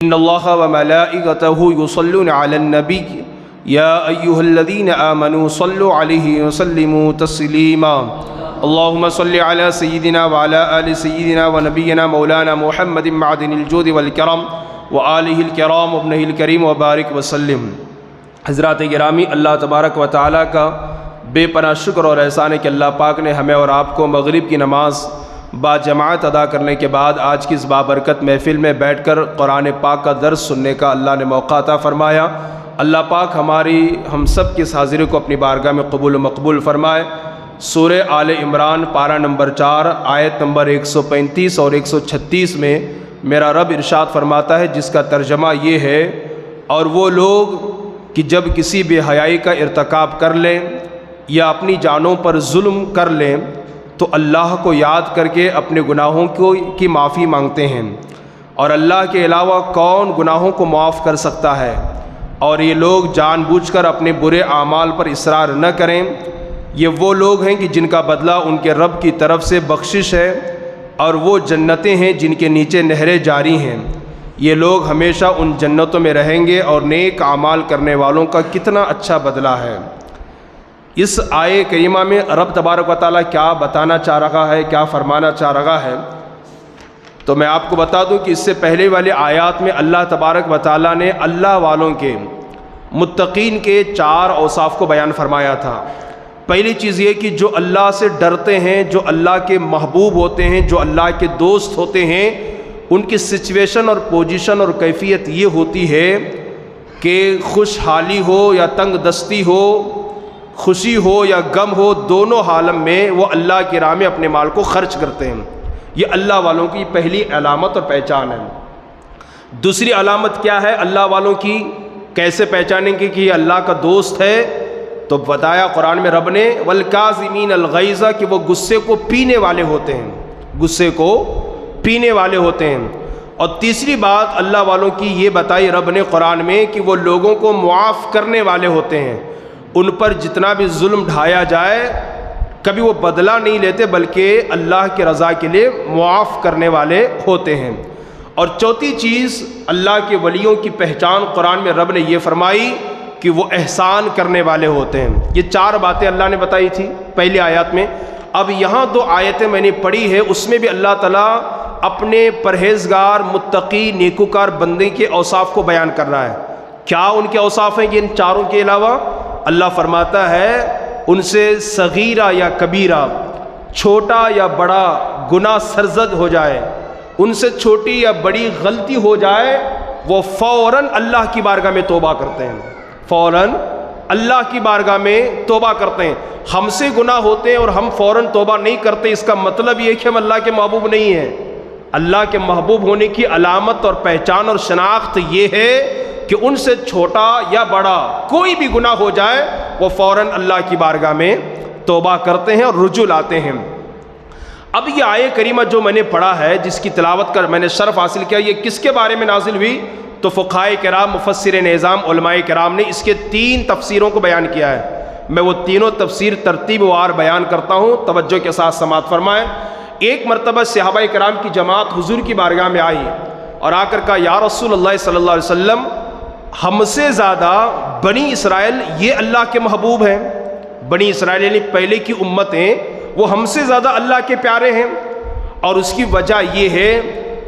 ان اللہ وملائکتہ یصلون علی النبی یا ایہا الذین آمنوا صلوا علیہ وسلموا تسلیما اللہم صل علی سیدنا وعلی آل سیدنا ونبینا مولانا محمد معدن الجود والکرم وآلہ الکرام وابنہ الکریم وبارک وسلم۔ حضرات گرامی، اللہ تبارک و تعالیٰ کا بے پناہ شکر اور احسان ہے کہ اللہ پاک نے ہمیں اور آپ کو مغرب کی نماز با جماعت ادا کرنے کے بعد آج کی اس بابرکت محفل میں بیٹھ کر قرآن پاک کا درس سننے کا اللہ نے موقع عطا فرمایا۔ اللہ پاک ہم سب کی اس حاضری کو اپنی بارگاہ میں قبول و مقبول فرمائے۔ سورہ آل عمران پارہ نمبر 4 آیت نمبر 135 اور 136 میں میرا رب ارشاد فرماتا ہے، جس کا ترجمہ یہ ہے: اور وہ لوگ کہ جب کسی بے حیائی کا ارتکاب کر لیں یا اپنی جانوں پر ظلم کر لیں تو اللہ کو یاد کر کے اپنے گناہوں کی معافی مانگتے ہیں، اور اللہ کے علاوہ کون گناہوں کو معاف کر سکتا ہے، اور یہ لوگ جان بوجھ کر اپنے برے اعمال پر اصرار نہ کریں، یہ وہ لوگ ہیں کہ جن کا بدلہ ان کے رب کی طرف سے بخشش ہے، اور وہ جنتیں ہیں جن کے نیچے نہریں جاری ہیں، یہ لوگ ہمیشہ ان جنتوں میں رہیں گے، اور نیک اعمال کرنے والوں کا کتنا اچھا بدلہ ہے۔ اس آیے کریمہ میں رب تبارک و تعالیٰ کیا بتانا چاہ رہا ہے، کیا فرمانا چاہ رہا ہے، تو میں آپ کو بتا دوں کہ اس سے پہلے والے آیات میں اللہ تبارک و تعالیٰ نے اللہ والوں کے، متقین کے 4 اوصاف کو بیان فرمایا تھا۔ پہلی چیز یہ کہ جو اللہ سے ڈرتے ہیں، جو اللہ کے محبوب ہوتے ہیں، جو اللہ کے دوست ہوتے ہیں، ان کی سچویشن اور پوزیشن اور کیفیت یہ ہوتی ہے کہ خوشحالی ہو یا تنگ دستی ہو، خوشی ہو یا غم ہو، دونوں عالم میں وہ اللہ کی راہ میں اپنے مال کو خرچ کرتے ہیں۔ یہ اللہ والوں کی پہلی علامت اور پہچان ہے۔ دوسری علامت کیا ہے اللہ والوں کی؟ کیسے پہچانیں گے کہ یہ اللہ کا دوست ہے؟ تو بتایا قرآن میں رب نے والکاظمین الغیظ کہ وہ غصے کو پینے والے ہوتے ہیں، غصے کو پینے والے ہوتے ہیں۔ اور تیسری بات اللہ والوں کی یہ بتائی رب نے قرآن میں کہ وہ لوگوں کو معاف کرنے والے ہوتے ہیں، ان پر جتنا بھی ظلم ڈھایا جائے کبھی وہ بدلہ نہیں لیتے بلکہ اللہ کے رضا کے لیے معاف کرنے والے ہوتے ہیں۔ اور چوتھی چیز اللہ کے ولیوں کی پہچان قرآن میں رب نے یہ فرمائی کہ وہ احسان کرنے والے ہوتے ہیں۔ یہ 4 باتیں اللہ نے بتائی تھی پہلی آیات میں۔ اب یہاں 2 آیتیں میں نے پڑھی ہے، اس میں بھی اللہ تعالیٰ اپنے پرہیزگار متقی نیکوکار بندے کے اوصاف کو بیان کر رہا ہے۔ کیا ان کے اوصاف ہیں ان 4 کے علاوہ؟ اللہ فرماتا ہے ان سے صغیرہ یا کبیرہ، چھوٹا یا بڑا گناہ سرزد ہو جائے، ان سے چھوٹی یا بڑی غلطی ہو جائے، وہ فوراً اللہ کی بارگاہ میں توبہ کرتے ہیں، فوراً اللہ کی بارگاہ میں توبہ کرتے ہیں۔ ہم سے گناہ ہوتے ہیں اور ہم فوراً توبہ نہیں کرتے، اس کا مطلب یہ کہ ہم اللہ کے محبوب نہیں ہیں۔ اللہ کے محبوب ہونے کی علامت اور پہچان اور شناخت یہ ہے کہ ان سے چھوٹا یا بڑا کوئی بھی گناہ ہو جائے وہ فوراً اللہ کی بارگاہ میں توبہ کرتے ہیں اور رجوع لاتے ہیں۔ اب یہ آیے کریمہ جو میں نے پڑھا ہے، جس کی تلاوت کر میں نے شرف حاصل کیا، یہ کس کے بارے میں نازل ہوئی؟ تو فقہائے کرام، مفسرین اعظام، علماء کرام نے اس کے 3 تفسیروں کو بیان کیا ہے۔ میں وہ تینوں تفسیر ترتیب وار بیان کرتا ہوں، توجہ کے ساتھ سماعت فرمائیں۔ ایک مرتبہ صحابہ کرام کی جماعت حضور کی بارگاہ میں آئی اور آ کر کہا، یا رسول اللہ صلی اللہ علیہ وسلم، ہم سے زیادہ بنی اسرائیل یہ اللہ کے محبوب ہیں، بنی اسرائیل یعنی پہلے کی امتیں، وہ ہم سے زیادہ اللہ کے پیارے ہیں، اور اس کی وجہ یہ ہے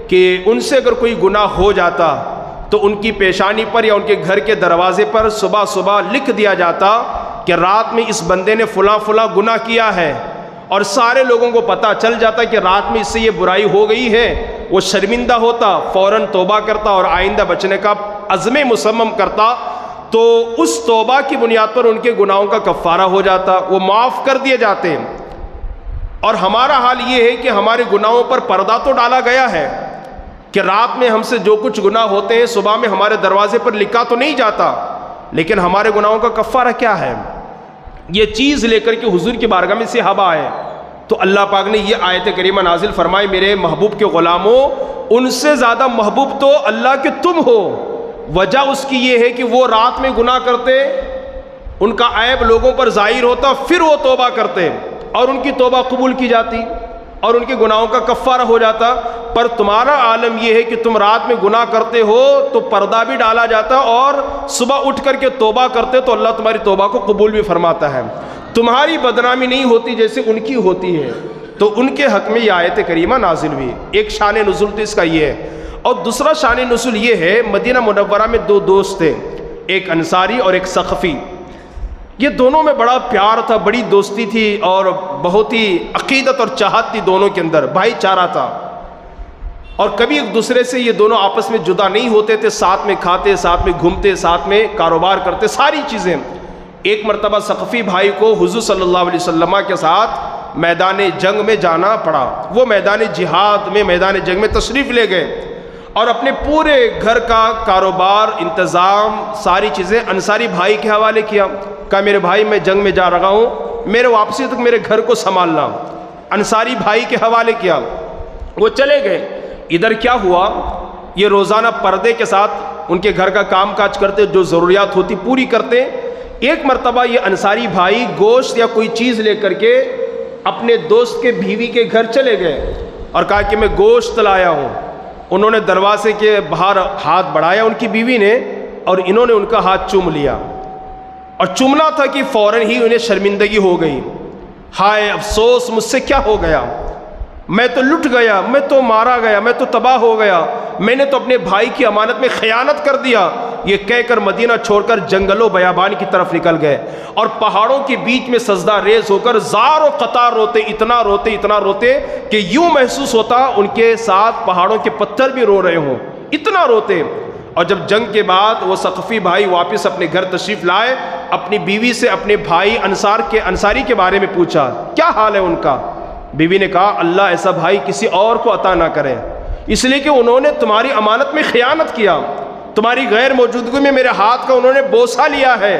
کہ ان سے اگر کوئی گناہ ہو جاتا تو ان کی پیشانی پر یا ان کے گھر کے دروازے پر صبح صبح لکھ دیا جاتا کہ رات میں اس بندے نے فلاں فلاں گناہ کیا ہے، اور سارے لوگوں کو پتہ چل جاتا کہ رات میں اس سے یہ برائی ہو گئی ہے۔ وہ شرمندہ ہوتا، فوراً توبہ کرتا اور آئندہ بچنے کا عزم مصمم کرتا، تو اس توبہ کی بنیاد پر ان کے گناہوں کا کفارہ ہو جاتا، وہ معاف کر دیے جاتے۔ اور ہمارا حال یہ ہے کہ ہمارے گناہوں پر پردہ تو ڈالا گیا ہے کہ رات میں ہم سے جو کچھ گناہ ہوتے ہیں صبح میں ہمارے دروازے پر لکھا تو نہیں جاتا، لیکن ہمارے گناہوں کا کفارہ کیا ہے؟ یہ چیز لے کر کے حضور کی بارگاہ میں صحابہ آئے تو اللہ پاک نے یہ آیت کریمہ نازل فرمائی، میرے محبوب کے غلاموں، ان سے زیادہ محبوب تو اللہ کے تم ہو۔ وجہ اس کی یہ ہے کہ وہ رات میں گناہ کرتے، ان کا عیب لوگوں پر ظاہر ہوتا، پھر وہ توبہ کرتے اور ان کی توبہ قبول کی جاتی۔ اور ان کے گناہوں کا کفارہ ہو جاتا، پر تمہارا عالم یہ ہے کہ تم رات میں گناہ کرتے ہو تو پردہ بھی ڈالا جاتا اور صبح اٹھ کر کے توبہ کرتے تو اللہ تمہاری توبہ کو قبول بھی فرماتا ہے، تمہاری بدنامی نہیں ہوتی جیسے ان کی ہوتی ہے۔ تو ان کے حق میں یہ آیت کریمہ نازل ہوئی۔ ایک شان نزول تو اس کا یہ ہے، اور دوسرا شان نزول یہ ہے، مدینہ منورہ میں دو دوست تھے، ایک انصاری اور ایک ثقفی۔ یہ دونوں میں بڑا پیار تھا، بڑی دوستی تھی، اور بہت ہی عقیدت اور چاہت تھی دونوں کے اندر، بھائی چارہ تھا، اور کبھی ایک دوسرے سے یہ دونوں آپس میں جدا نہیں ہوتے تھے، ساتھ میں کھاتے، ساتھ میں گھومتے، ساتھ میں کاروبار کرتے، ساری چیزیں۔ ایک مرتبہ ثقفی بھائی کو حضور صلی اللہ علیہ وسلم کے ساتھ میدان جنگ میں جانا پڑا، وہ میدان جہاد میں، میدان جنگ میں تشریف لے گئے، اور اپنے پورے گھر کا کاروبار، انتظام، ساری چیزیں انصاری بھائی کے حوالے کیا، کہا میرے بھائی میں جنگ میں جا رہا ہوں، میرے واپسی تک میرے گھر کو سنبھالنا، انصاری بھائی کے حوالے کیا۔ وہ چلے گئے۔ ادھر کیا ہوا، یہ روزانہ پردے کے ساتھ ان کے گھر کا کام کاج کرتے، جو ضروریات ہوتی پوری کرتے۔ ایک مرتبہ یہ انصاری بھائی گوشت یا کوئی چیز لے کر کے اپنے دوست کے بیوی کے گھر چلے گئے اور کہا کہ میں گوشت لایا ہوں۔ انہوں نے دروازے کے باہر ہاتھ بڑھایا ان کی بیوی نے، اور انہوں نے ان کا ہاتھ چوم لیا، اور چومنا تھا کہ فوراً ہی انہیں شرمندگی ہو گئی، ہائے افسوس مجھ سے کیا ہو گیا، میں تو لٹ گیا، میں تو مارا گیا، میں تو تباہ ہو گیا، میں نے تو اپنے بھائی کی امانت میں خیانت کر دیا۔ یہ کہہ کر مدینہ چھوڑ کر جنگلوں بیابان کی طرف نکل گئے، اور پہاڑوں کے بیچ میں سجدہ ریز ہو کر زار و قطار روتے، اتنا روتے کہ یوں محسوس ہوتا ان کے ساتھ پہاڑوں کے پتھر بھی رو رہے ہوں، اتنا روتے۔ اور جب جنگ کے بعد وہ ثقفی بھائی واپس اپنے گھر تشریف لائے، اپنی بیوی سے اپنے بھائی انصاری کے بارے میں پوچھا کیا حال ہے ان کا۔ بیوی نے کہا اللہ ایسا بھائی کسی اور کو عطا نہ کرے، اس لیے کہ انہوں نے تمہاری امانت میں خیانت کیا، تمہاری غیر موجودگی میں میرے ہاتھ کا انہوں نے بوسہ لیا ہے۔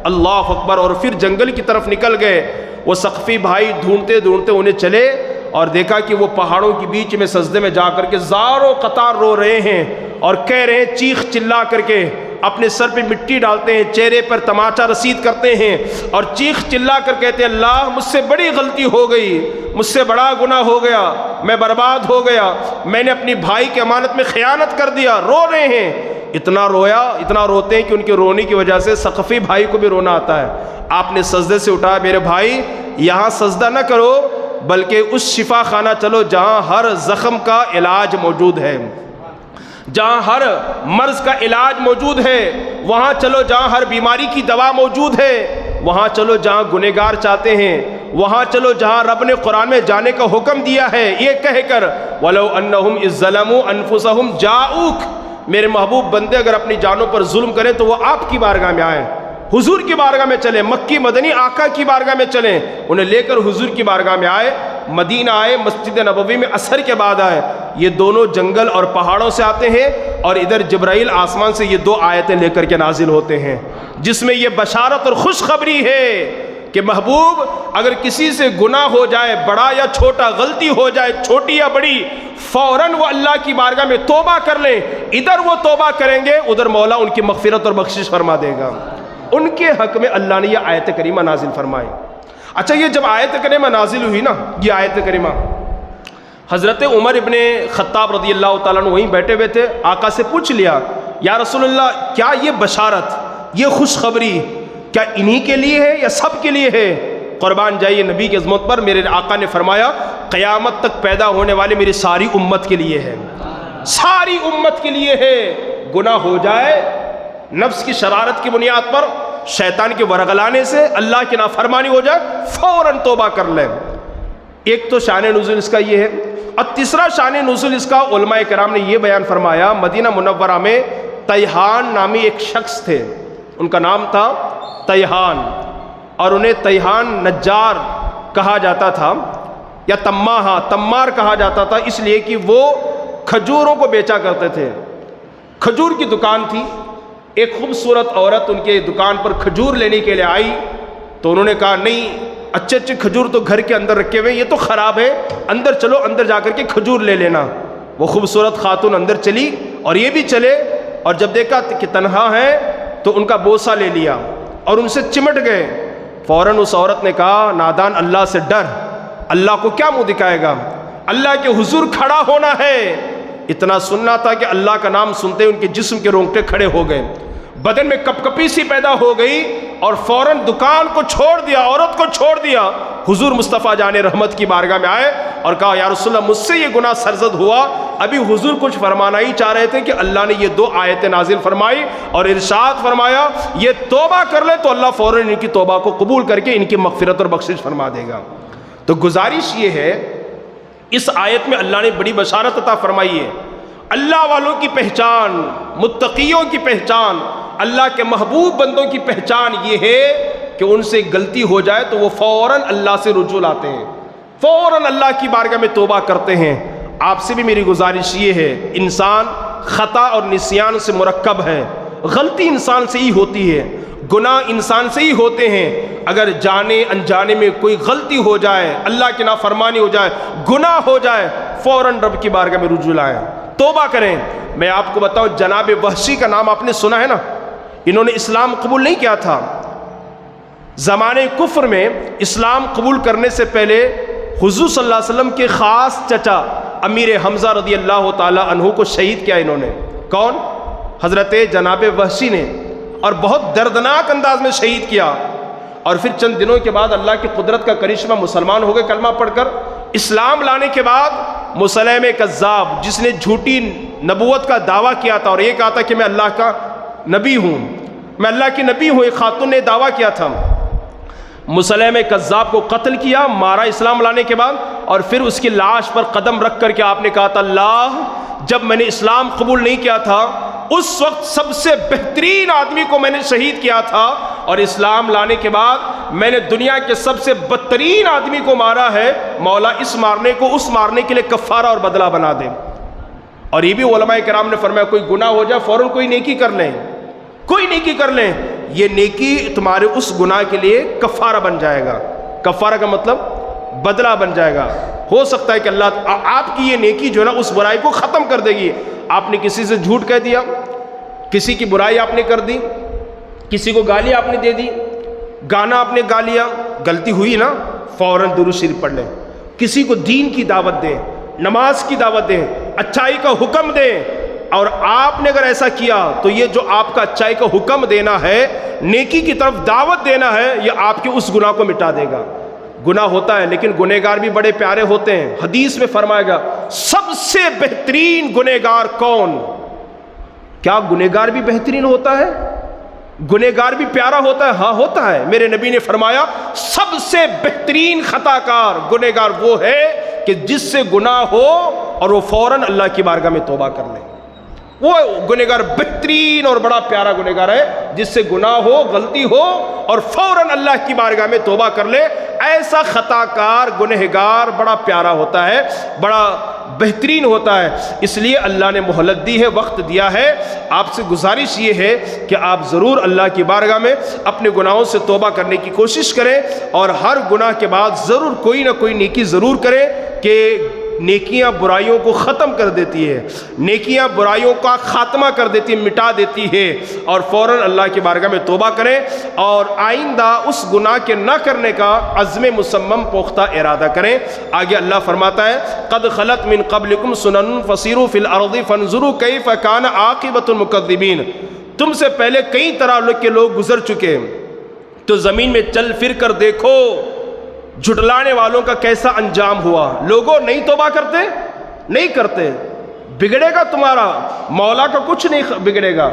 اللہ اکبر۔ اور پھر جنگل کی طرف نکل گئے۔ وہ ثقفی بھائی ڈھونڈتے انہیں چلے، اور دیکھا کہ وہ پہاڑوں کے بیچ میں سجدے میں جا کر کے زار و قطار رو رہے ہیں، اور کہہ رہے ہیں چیخ چلا کر کے، اپنے سر پہ مٹی ڈالتے ہیں، چہرے پر تماچا رسید کرتے ہیں، اور چیخ چلا کر کہتے ہیں اللہ مجھ سے بڑی غلطی ہو گئی، مجھ سے بڑا گناہ ہو گیا، میں برباد ہو گیا، میں نے اپنی بھائی کی امانت میں خیانت کر دیا۔ رو رہے ہیں، اتنا روتے ہیں کہ ان کے رونے کی وجہ سے ثقفی بھائی کو بھی رونا آتا ہے۔ آپ نے سجدے سے اٹھایا میرے بھائی یہاں سجدہ نہ کرو، بلکہ اس شفا خانہ چلو جہاں ہر زخم کا علاج موجود ہے، جہاں ہر مرض کا علاج موجود ہے، وہاں چلو جہاں ہر بیماری کی دوا موجود ہے، وہاں چلو جہاں گنہگار چاہتے ہیں، وہاں چلو جہاں رب نے قرآن میں جانے کا حکم دیا ہے، یہ کہہ کر وَلَوْ أَنَّهُمْ إِذْ ظَلَمُوا أَنفُسَهُمْ جَاءُوكَ، میرے محبوب بندے اگر اپنی جانوں پر ظلم کریں تو وہ آپ کی بارگاہ میں آئیں، حضور کی بارگاہ میں چلیں، مکی مدنی آقا کی بارگاہ میں چلیں، انہیں لے کر حضور کی بارگاہ میں آئے، مدینہ آئے، مسجد نبوی میں عصر کے بعد آئے۔ یہ دونوں جنگل اور پہاڑوں سے آتے ہیں، اور ادھر جبرائیل آسمان سے یہ دو آیتیں لے کر کے نازل ہوتے ہیں، جس میں یہ بشارت اور خوشخبری ہے کہ محبوب اگر کسی سے گناہ ہو جائے، بڑا یا چھوٹا، غلطی ہو جائے چھوٹی یا بڑی، فوراً وہ اللہ کی بارگاہ میں توبہ کر لیں، ادھر وہ توبہ کریں گے، ادھر مولا ان کی مغفرت اور بخشش فرما دے گا۔ ان کے حق میں اللہ نے یہ آیت کریمہ نازل فرمائی۔ اچھا یہ جب آیت کریمہ نازل ہوئی نا، یہ آیت کریمہ، حضرت عمر ابن خطاب رضی اللہ تعالیٰ عنہ وہیں بیٹھے ہوئے تھے، آقا سے پوچھ لیا یا رسول اللہ کیا یہ بشارت، یہ خوشخبری کیا انہی کے لیے ہے یا سب کے لیے ہے؟ قربان جائیے نبی کی عظمت پر، میرے آقا نے فرمایا قیامت تک پیدا ہونے والے میری ساری امت کے لیے ہے، ساری امت کے لیے ہے۔ گناہ ہو جائے نفس کی شرارت کی بنیاد پر، شیطان کے ورغلانے سے، اللہ کی نافرمانی ہو جائے، فوراً توبہ کر لیں۔ ایک تو شان نزول اس کا یہ ہے، اور تیسرا شان نزول اس کا علماء کرام نے یہ بیان فرمایا، مدینہ منورہ میں تیہان نامی ایک شخص تھے، ان کا نام تھا تیہان، اور انہیں تیہان نجار کہا جاتا تھا، یا تمار کہا جاتا تھا، اس لیے کہ وہ کھجوروں کو بیچا کرتے تھے۔ کھجور کی دکان تھی، ایک خوبصورت عورت ان کے دکان پر کھجور لینے کے لیے آئی، تو انہوں نے کہا نہیں اچھے اچھے کھجور تو گھر کے اندر رکھے ہوئے، یہ تو خراب ہے، اندر چلو، اندر جا کر کے کھجور لے لینا۔ وہ خوبصورت خاتون اندر چلی اور یہ بھی چلے، اور جب دیکھا کہ تنہا ہے تو ان کا بوسہ لے لیا اور ان سے چمٹ گئے۔ فوراً اس عورت نے کہا نادان اللہ سے ڈر، اللہ کو کیا منہ دکھائے گا، اللہ کے حضور کھڑا ہونا ہے۔ اتنا سننا تھا کہ اللہ کا نام سنتے ان کے جسم کے رونگٹے کھڑے ہو گئے، بدن میں کپکپی سی پیدا ہو گئی، اور فوراً دکان کو چھوڑ دیا، عورت کو چھوڑ دیا، حضور مصطفیٰ جان رحمت کی بارگاہ میں آئے اور کہا یا رسول اللہ مجھ سے یہ گناہ سرزد ہوا۔ ابھی حضور کچھ فرمانا ہی چاہ رہے تھے کہ اللہ نے یہ 2 آیتیں نازل فرمائی اور ارشاد فرمایا یہ توبہ کر لے تو اللہ فوراً ان کی توبہ کو قبول کر کے ان کی مغفرت اور بخشش فرما دے گا۔ تو گزارش یہ ہے، اس آیت میں اللہ نے بڑی بشارت عطا فرمائی ہے۔ اللہ والوں کی پہچان، متقیوں کی پہچان، اللہ کے محبوب بندوں کی پہچان یہ ہے کہ ان سے غلطی ہو جائے تو وہ فوراً اللہ سے رجوع لاتے ہیں، فوراً اللہ کی بارگاہ میں توبہ کرتے ہیں۔ آپ سے بھی میری گزارش یہ ہے، انسان خطا اور نسیان سے مرکب ہے، غلطی انسان سے ہی ہوتی ہے، گناہ انسان سے ہی ہوتے ہیں۔ اگر جانے انجانے میں کوئی غلطی ہو جائے، اللہ کی نافرمانی ہو جائے، گناہ ہو جائے، فوراً رب کی بارگاہ میں رجوع لائیں، توبہ کریں۔ میں آپ کو بتاؤں، جناب وحشی کا نام آپ نے سنا ہے نا، انہوں نے اسلام قبول نہیں کیا تھا۔ زمانے کفر میں اسلام قبول کرنے سے پہلے حضور صلی اللہ علیہ وسلم کے خاص چچا امیر حمزہ رضی اللہ تعالی عنہ کو شہید کیا انہوں نے۔ کون؟ حضرت جناب وحشی نے، اور بہت دردناک انداز میں شہید کیا۔ اور پھر چند دنوں کے بعد اللہ کی قدرت کا کرشمہ، مسلمان ہو گئے کلمہ پڑھ کر۔ اسلام لانے کے بعد مسلمہ کذاب، جس نے جھوٹی نبوت کا دعویٰ کیا تھا اور یہ کہا تھا کہ میں اللہ کا نبی ہوں، میں اللہ کی نبی ہوں، ایک خاتون نے دعویٰ کیا تھا، مسلمہ کذاب کو قتل کیا، مارا اسلام لانے کے بعد، اور پھر اس کی لاش پر قدم رکھ کر کے آپ نے کہا تھا اللہ جب میں نے اسلام قبول نہیں کیا تھا اس وقت سب سے بہترین آدمی کو میں نے شہید کیا تھا، اور اسلام لانے کے بعد میں نے دنیا کے سب سے بدترین آدمی کو مارا ہے، مولا اس مارنے کو اس مارنے کے لیے کفارہ اور بدلہ بنا دے۔ اور یہ بھی علماء کرام نے فرمایا کوئی گناہ ہو جائے فوراً کوئی نیکی کر لیں، کوئی نیکی کر لیں، یہ نیکی تمہارے اس گناہ کے لیے کفارہ بن جائے گا۔ کفارہ کا مطلب بدلہ بن جائے گا۔ ہو سکتا ہے کہ اللہ آپ کی یہ نیکی جو ہے نا اس برائی کو ختم کر دے گی۔ آپ نے کسی سے جھوٹ کہہ دیا، کسی کی برائی آپ نے کر دی، کسی کو گالی آپ نے دے دی، گانا آپ نے گا لیا، غلطی ہوئی نا، فوراً درود شریف پڑھ لیں۔ کسی کو دین کی دعوت دیں، نماز کی دعوت دیں، اچھائی کا حکم دیں، اور آپ نے اگر ایسا کیا تو یہ جو آپ کا اچھائی کا حکم دینا ہے، نیکی کی طرف دعوت دینا ہے، یہ آپ کے اس گناہ کو مٹا دے گا۔ گناہ ہوتا ہے لیکن گنہگار بھی بڑے پیارے ہوتے ہیں۔ حدیث میں فرمایا گا سب سے بہترین گنہگار کون؟ کیا گنہگار بھی بہترین ہوتا ہے؟ گنہگار بھی پیارا ہوتا ہے؟ ہاں ہوتا ہے۔ میرے نبی نے فرمایا سب سے بہترین خطا کار گنہگار وہ ہے کہ جس سے گناہ ہو اور وہ فوراً اللہ کی بارگاہ میں توبہ کر لے۔ وہ گنہگار بہترین اور بڑا پیارا گنہگار ہے جس سے گناہ ہو، غلطی ہو اور فوراً اللہ کی بارگاہ میں توبہ کر لے۔ ایسا خطا کار گنہگار بڑا پیارا ہوتا ہے، بڑا بہترین ہوتا ہے۔ اس لیے اللہ نے مہلت دی ہے، وقت دیا ہے۔ آپ سے گزارش یہ ہے کہ آپ ضرور اللہ کی بارگاہ میں اپنے گناہوں سے توبہ کرنے کی کوشش کریں، اور ہر گناہ کے بعد ضرور کوئی نہ کوئی نیکی ضرور کریں کہ نیکیاں برائیوں کو ختم کر دیتی ہے، نیکیاں برائیوں کا خاتمہ کر دیتی ہے، مٹا دیتی ہے، اور فوراً اللہ کی بارگاہ میں توبہ کریں اور آئندہ اس گناہ کے نہ کرنے کا عزم مصمم پختہ ارادہ کریں۔ آگے اللہ فرماتا ہے قد خلت من قبلکم سنن فسیروا فی الارض فانظروا کیف کان عاقبۃ المکذبین، تم سے پہلے کئی طرح کے لوگ گزر چکے، تو زمین میں چل پھر کر دیکھو جھٹلانے والوں کا کیسا انجام ہوا۔ لوگوں نہیں توبہ کرتے، نہیں کرتے، بگڑے گا تمہارا، مولا کا کچھ نہیں بگڑے گا،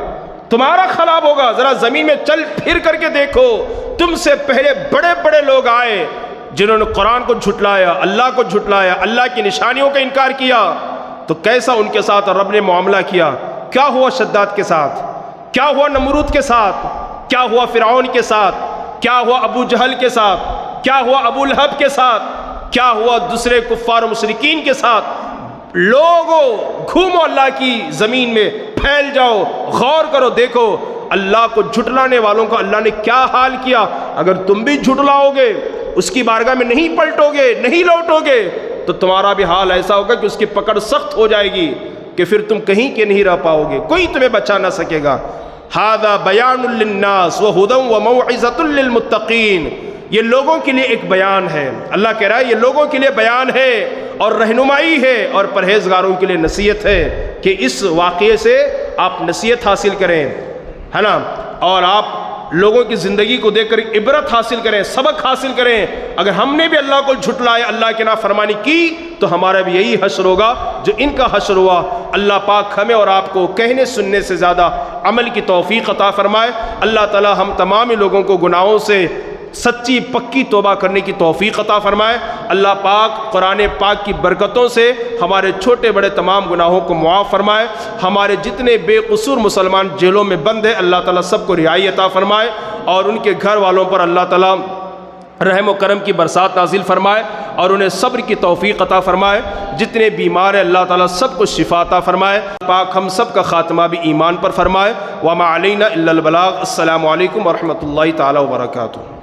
تمہارا خراب ہوگا۔ ذرا زمین میں چل پھر کر کے دیکھو، تم سے پہلے بڑے بڑے لوگ آئے جنہوں نے قرآن کو جھٹلایا، اللہ کو جھٹلایا، اللہ کی نشانیوں کا انکار کیا، تو کیسا ان کے ساتھ رب نے معاملہ کیا۔ کیا ہوا شداد کے ساتھ، کیا ہوا نمرود کے ساتھ، کیا ہوا فرعون کے ساتھ، کیا ہوا ابو جہل کے ساتھ، کیا ہوا ابو لہب کے ساتھ، کیا ہوا دوسرے کفار و مشرکین کے ساتھ۔ لوگوں گھومو اللہ کی زمین میں، پھیل جاؤ، غور کرو، دیکھو اللہ کو جھٹلانے والوں کا اللہ نے کیا حال کیا۔ اگر تم بھی جھٹلاؤ گے، اس کی بارگاہ میں نہیں پلٹو گے، نہیں لوٹو گے، تو تمہارا بھی حال ایسا ہوگا کہ اس کی پکڑ سخت ہو جائے گی کہ پھر تم کہیں کے نہیں رہ پاؤ گے، کوئی تمہیں بچا نہ سکے گا۔ ھذا بیان للناس وہدی وموعظۃ للمتقین، یہ لوگوں کے لیے ایک بیان ہے۔ اللہ کہہ رہا ہے یہ لوگوں کے لیے بیان ہے اور رہنمائی ہے اور پرہیزگاروں کے لیے نصیحت ہے کہ اس واقعے سے آپ نصیحت حاصل کریں، ہے نا، اور آپ لوگوں کی زندگی کو دیکھ کر عبرت حاصل کریں، سبق حاصل کریں۔ اگر ہم نے بھی اللہ کو جھٹلایا، اللہ کی نافرمانی کی، تو ہمارا بھی یہی حشر ہوگا جو ان کا حشر ہوا۔ اللہ پاک ہمیں اور آپ کو کہنے سننے سے زیادہ عمل کی توفیق عطا فرمائے۔ اللہ تعالی ہم تمام لوگوں کو گناہوں سے سچی پکی توبہ کرنے کی توفیق عطا فرمائے۔ اللہ پاک قرآن پاک کی برکتوں سے ہمارے چھوٹے بڑے تمام گناہوں کو معاف فرمائے۔ ہمارے جتنے بے قصور مسلمان جیلوں میں بند ہیں، اللہ تعالیٰ سب کو رہائی عطا فرمائے، اور ان کے گھر والوں پر اللہ تعالیٰ رحم و کرم کی برسات نازل فرمائے اور انہیں صبر کی توفیق عطا فرمائے۔ جتنے بیمار ہیں اللہ تعالیٰ سب کو شفا عطا فرمائے۔ پاک ہم سب کا خاتمہ بھی ایمان پر فرمائے۔ وما علینا الا البلاغ۔ السلام علیکم ورحمۃ اللہ تعالیٰ وبرکاتہ۔